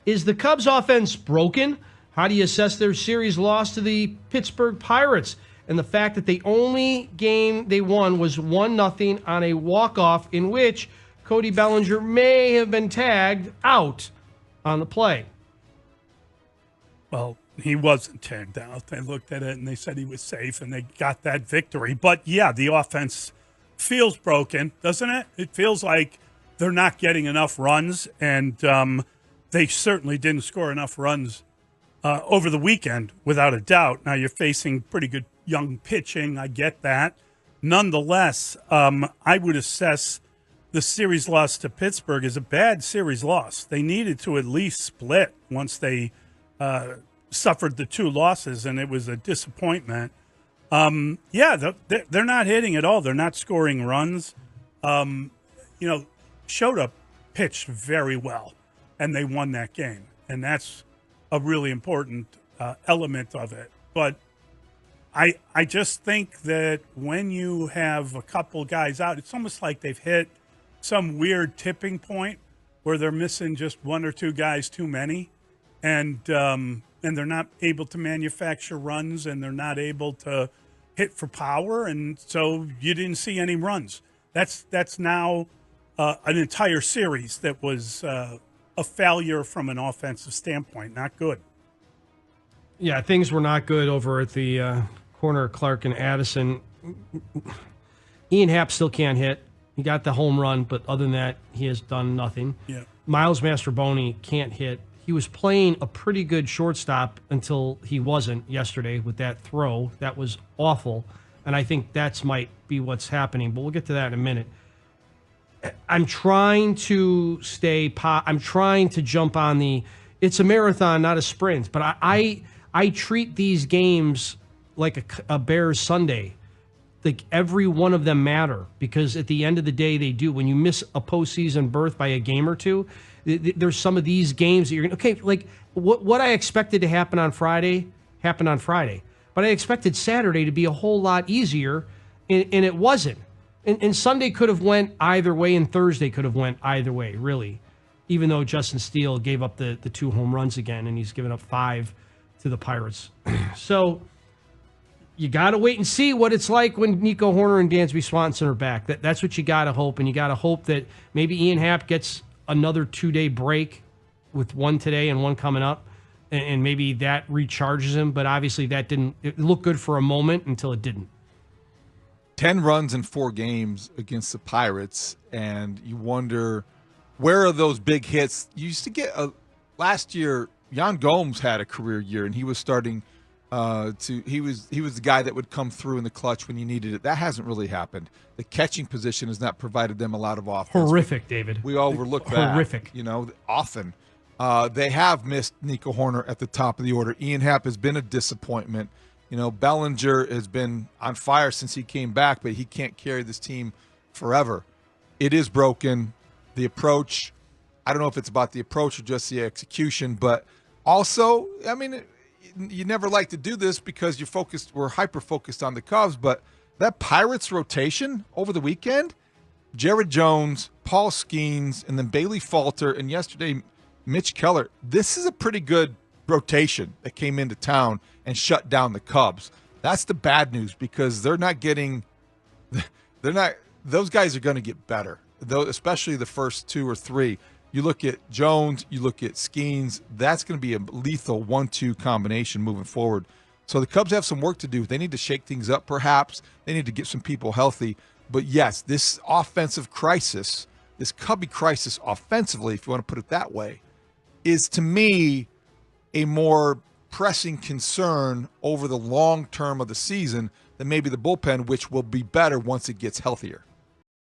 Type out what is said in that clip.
Is the Cubs offense broken? How do you assess their series loss to the Pittsburgh Pirates? And the fact that the only game they won was 1-0 on a walk-off in which Cody Bellinger may have been tagged out on the play. Well, he wasn't tagged out. They looked at it and they said he was safe, and they got that victory. But, yeah, the offense feels broken, doesn't it? It feels like they're not getting enough runs, and they certainly didn't score enough runs over the weekend, without a doubt. Now, you're facing pretty good young pitching. I get that. Nonetheless, I would assess the series loss to Pittsburgh as a bad series loss. They needed to at least split once they suffered the 2 losses, and it was a disappointment. They're not hitting at all. They're not scoring runs. Shota pitched very well, and they won that game, and that's a really important element of it. But I just think that when you have a couple guys out, it's almost like they've hit some weird tipping point where they're missing just 1 or 2 guys too many, and they're not able to manufacture runs, and they're not able to hit for power, and so you didn't see any runs. That's now an entire series that was a failure from an offensive standpoint. Not good. Yeah, things were not good over at the corner of Clark and Addison. Ian Happ still can't hit. He got the home run, but other than that, he has done nothing. Yeah. Miles Mastroboni can't hit. He was playing a pretty good shortstop until he wasn't yesterday with that throw. That was awful, and I think that's might be what's happening, but we'll get to that in a minute. I'm trying to I'm trying to jump on it's a marathon, not a sprint, but I treat these games like a Bears Sunday. Like every one of them matter, because at the end of the day, they do. When you miss a postseason berth by a game or two, there's some of these games that you're going to, okay, like what I expected to happen on Friday happened on Friday. But I expected Saturday to be a whole lot easier, and it wasn't. And Sunday could have went either way, and Thursday could have went either way, really, even though Justin Steele gave up the 2 home runs again, and he's given up 5 to the Pirates. So you got to wait and see what it's like when Nico Horner and Dansby Swanson are back. That's what you got to hope, and you got to hope that maybe Ian Happ gets another 2-day break with one today and one coming up, and maybe that recharges him. But obviously it looked good for a moment until it didn't. 10 runs in 4 games against the Pirates, and you wonder, where are those big hits? You used to get last year, Jan Gomes had a career year, and he was starting he was the guy that would come through in the clutch when you needed it. That hasn't really happened. The catching position has not provided them a lot of offense. Horrific, David. We overlook that. Horrific. Often. They have missed Nico Horner at the top of the order. Ian Happ has been a disappointment. Bellinger has been on fire since he came back, but he can't carry this team forever. It is broken. The approach, I don't know if it's about the approach or just the execution, but also, you never like to do this because we're hyper-focused on the Cubs, but that Pirates rotation over the weekend, Jared Jones, Paul Skeens, and then Bailey Falter, and yesterday Mitch Keller, this is a pretty good rotation that came into town and shut down the Cubs. That's the bad news, because those guys are going to get better, though, especially the first 2 or 3. You look at Jones, you look at Skeens, that's going to be a lethal 1-2 combination moving forward. So the Cubs have some work to do. They need to shake things up, perhaps. They need to get some people healthy. But yes, this offensive crisis, this Cubby crisis offensively, if you want to put it that way, is to me a more pressing concern over the long term of the season than maybe the bullpen, which will be better once it gets healthier.